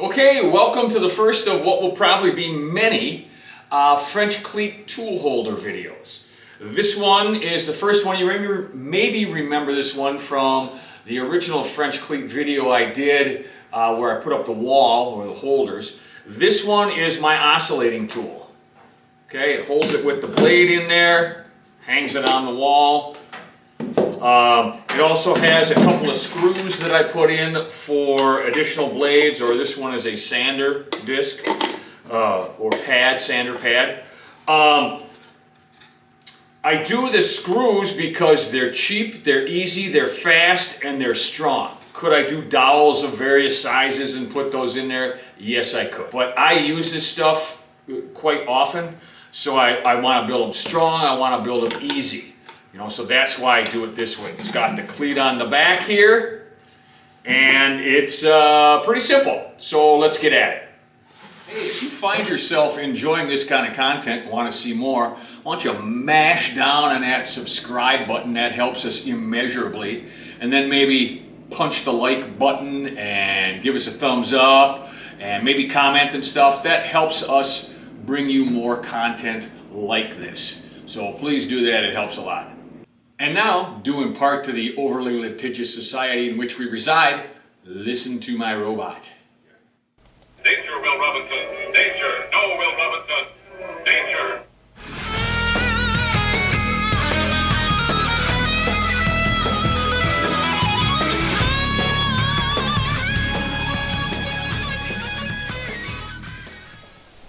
Okay, welcome to the first of what will probably be many French cleat tool holder videos. This one is the first one. You maybe remember this one from the original French cleat video I did where I put up the wall or the holders. This one is my oscillating tool. Okay, it holds it with the blade in there, hangs it on the wall. It also has a couple of screws that I put in for additional blades, or this one is a sander disc or pad, sander pad. I do the screws because they're cheap, they're easy, they're fast, and they're strong. Could I do dowels of various sizes and put those in there? Yes, I could. But I use this stuff quite often, so I want to build them strong, I want to build them easy. You know, so that's why I do it this way. It's got the cleat on the back here, and it's pretty simple. So let's get at it. Hey, if you find yourself enjoying this kind of content and want to see more, why don't you mash down on that subscribe button? That helps us immeasurably. And then maybe punch the like button and give us a thumbs up and maybe comment and stuff. That helps us bring you more content like this. So please do that, it helps a lot. And now, due in part to the overly litigious society in which we reside, listen to my robot. Danger, Will Robinson! Danger! No, Will Robinson! Danger!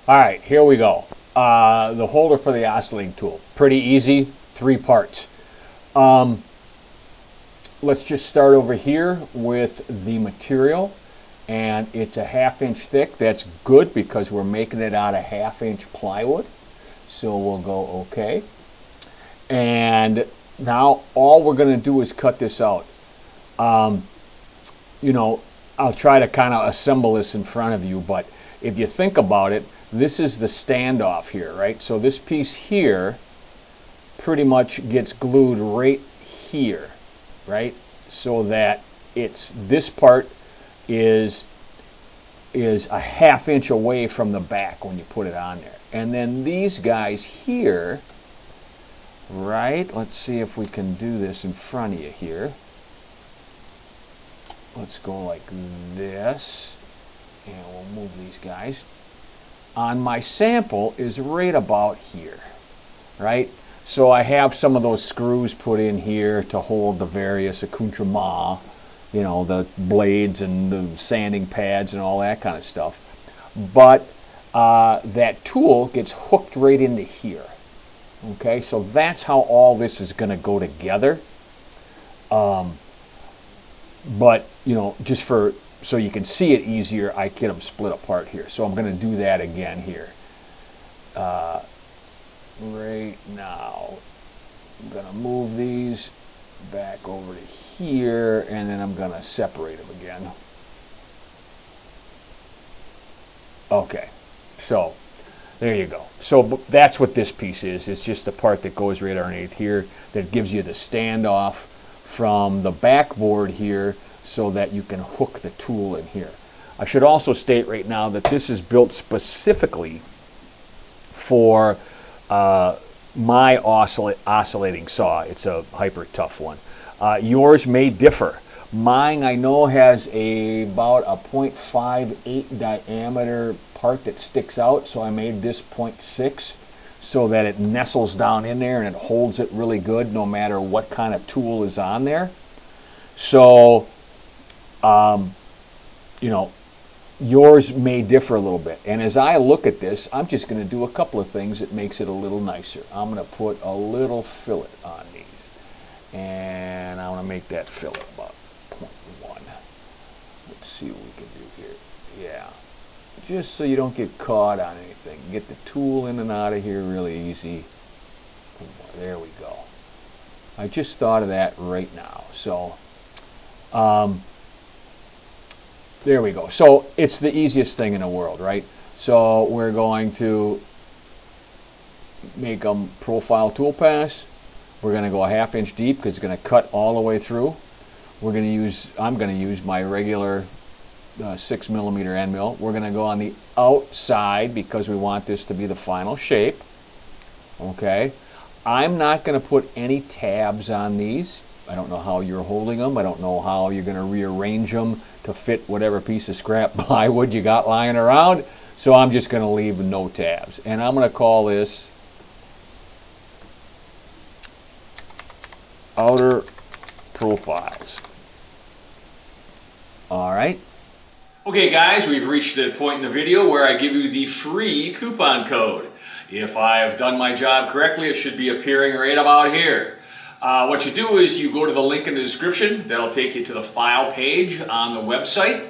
All right, here we go. The holder for the oscillating tool. Pretty easy, 3 parts. Let's just start over here with the material, and it's a 1/2 inch thick. That's good because we're making it out of 1/2 inch plywood, so we'll go okay. And now all we're going to do is cut this out. You know, I'll try to kind of assemble this in front of you, but if you think about it, this is the standoff here, right? So this piece here pretty much gets glued right here, right? So that it's, this part is a 1/2 inch away from the back when you put it on there. And then these guys here, right? Let's see if we can do this in front of you here. Let's go like this, and we'll move these guys. On my sample is right about here, right? So I have some of those screws put in here to hold the various accoutrements, you know, the blades and the sanding pads and all that kind of stuff. But that tool gets hooked right into here. Okay, so that's how all this is going to go together. But, you know, just so you can see it easier, I get them split apart here. So I'm going to do that again here. Right now, I'm going to move these back over to here, and then I'm going to separate them again. Okay, so there you go. So that's what this piece is. It's just the part that goes right underneath here that gives you the standoff from the backboard here so that you can hook the tool in here. I should also state right now that this is built specifically for my oscillating saw. It's a hyper tough one. Yours may differ. Mine, I know, has about a 0.58 diameter part that sticks out, so I made this 0.6 so that it nestles down in there and it holds it really good no matter what kind of tool is on there. So, you know, yours may differ a little bit. And as I look at this, I'm just going to do a couple of things that makes it a little nicer. I'm going to put a little fillet on these. And I want to make that fillet about 0.1. Let's see what we can do here. Yeah. Just so you don't get caught on anything. Get the tool in and out of here really easy. There we go. I just thought of that right now. So, there we go. So it's the easiest thing in the world, right? So we're going to make a profile tool pass. We're going to go a 1/2 inch deep because it's going to cut all the way through. I'm going to use my regular 6mm end mill. We're going to go on the outside because we want this to be the final shape. Okay, I'm not going to put any tabs on these. I don't know how you're holding them. I don't know how you're going to rearrange them to fit whatever piece of scrap plywood you got lying around. So I'm just going to leave no tabs. And I'm going to call this outer profiles. All right. Okay guys, we've reached the point in the video where I give you the free coupon code. If I have done my job correctly, it should be appearing right about here. What you do is you go to the link in the description. That'll take you to the file page on the website,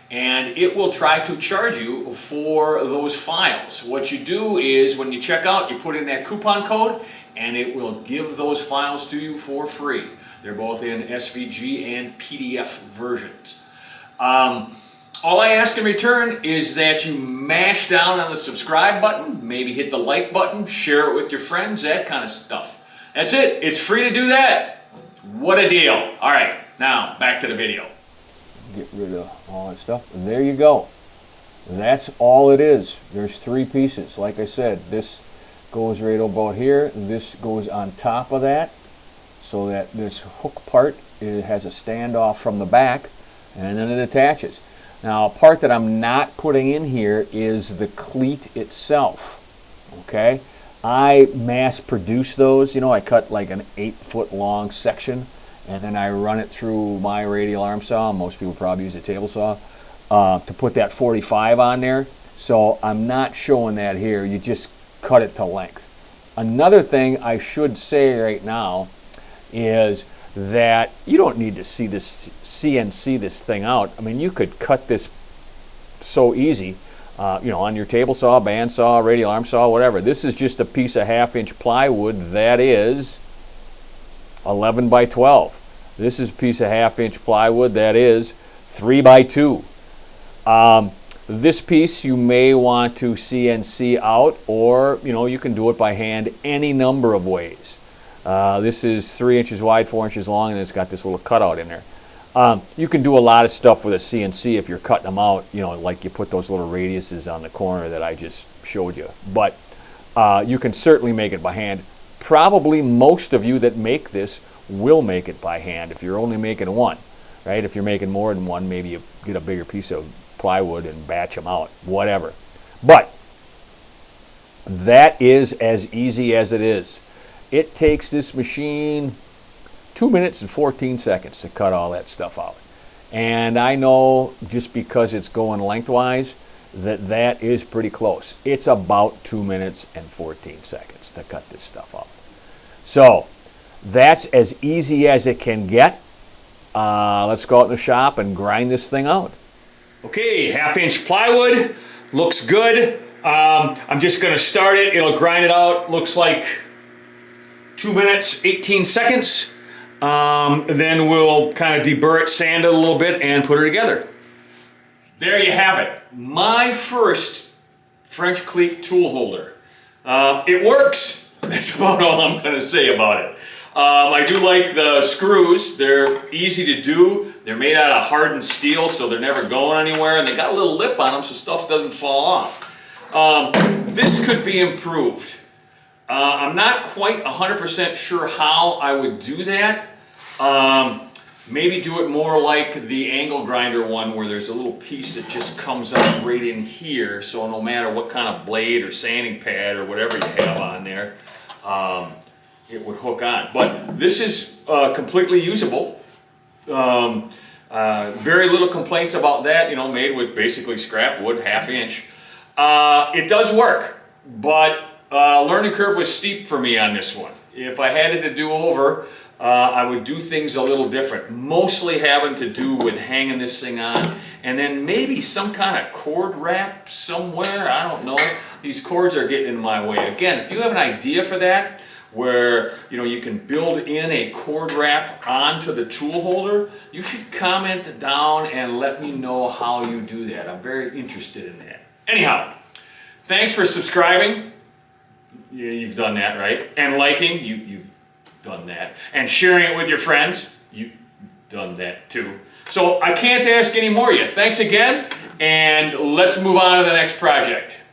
and it will try to charge you for those files. What you do is when you check out, you put in that coupon code, and it will give those files to you for free. They're both in SVG and PDF versions. All I ask in return is that you mash down on the subscribe button, maybe hit the like button, share it with your friends, that kind of stuff. That's it. It's free to do that. What a deal. All right, now back to the video. Get rid of all that stuff. And there you go. That's all it is. There's 3 pieces. Like I said, this goes right about here. This goes on top of that so that this hook part, it has a standoff from the back, and then it attaches. Now, a part that I'm not putting in here is the cleat itself. Okay? I mass produce those. You know, I cut like an 8-foot long section, and then I run it through my radial arm saw. Most people probably use a table saw to put that 45 on there. So I'm not showing that here. You just cut it to length. Another thing I should say right now is that you don't need to see this CNC this thing out. I mean, you could cut this so easy. You know, on your table saw, band saw, radial arm saw, whatever. This is just a piece of 1/2-inch plywood that is 11 by 12. This is a piece of 1/2-inch plywood that is 3 by 2. This piece you may want to CNC out, or you know, you can do it by hand any number of ways. This is 3 inches wide, 4 inches long, and it's got this little cutout in there. You can do a lot of stuff with a CNC if you're cutting them out, you know, like you put those little radiuses on the corner that I just showed you. But you can certainly make it by hand. Probably most of you that make this will make it by hand if you're only making one, right? If you're making more than one, maybe you get a bigger piece of plywood and batch them out, whatever. But that is as easy as it is. It takes this machine 2 minutes and 14 seconds to cut all that stuff out. And I know just because it's going lengthwise that that is pretty close. It's about 2 minutes and 14 seconds to cut this stuff out. So that's as easy as it can get. Let's go out in the shop and grind this thing out. Okay, 1/2-inch plywood, looks good. I'm just gonna start it, it'll grind it out, looks like 2 minutes, 18 seconds. Then we'll kind of deburr it, sand it a little bit, and put her together. There you have it. My first French cleat tool holder. It works. That's about all I'm going to say about it. I do like the screws. They're easy to do. They're made out of hardened steel, so they're never going anywhere. And they got a little lip on them so stuff doesn't fall off. This could be improved. I'm not quite 100% sure how I would do that. Maybe do it more like the angle grinder one where there's a little piece that just comes up right in here, so no matter what kind of blade or sanding pad or whatever you have on there, it would hook on. But this is completely usable. Very little complaints about that, you know, made with basically scrap wood, 1/2-inch. It does work, but learning curve was steep for me on this one. If I had it to do over, I would do things a little different, mostly having to do with hanging this thing on, and then maybe some kind of cord wrap somewhere. I don't know. These cords are getting in my way. Again, if you have an idea for that, where you know you can build in a cord wrap onto the tool holder, you should comment down and let me know how you do that. I'm very interested in that. Anyhow, thanks for subscribing. Yeah, you've done that, right? And liking, you've done that. And sharing it with your friends, you've done that too. So I can't ask any more yet. Thanks again, and let's move on to the next project.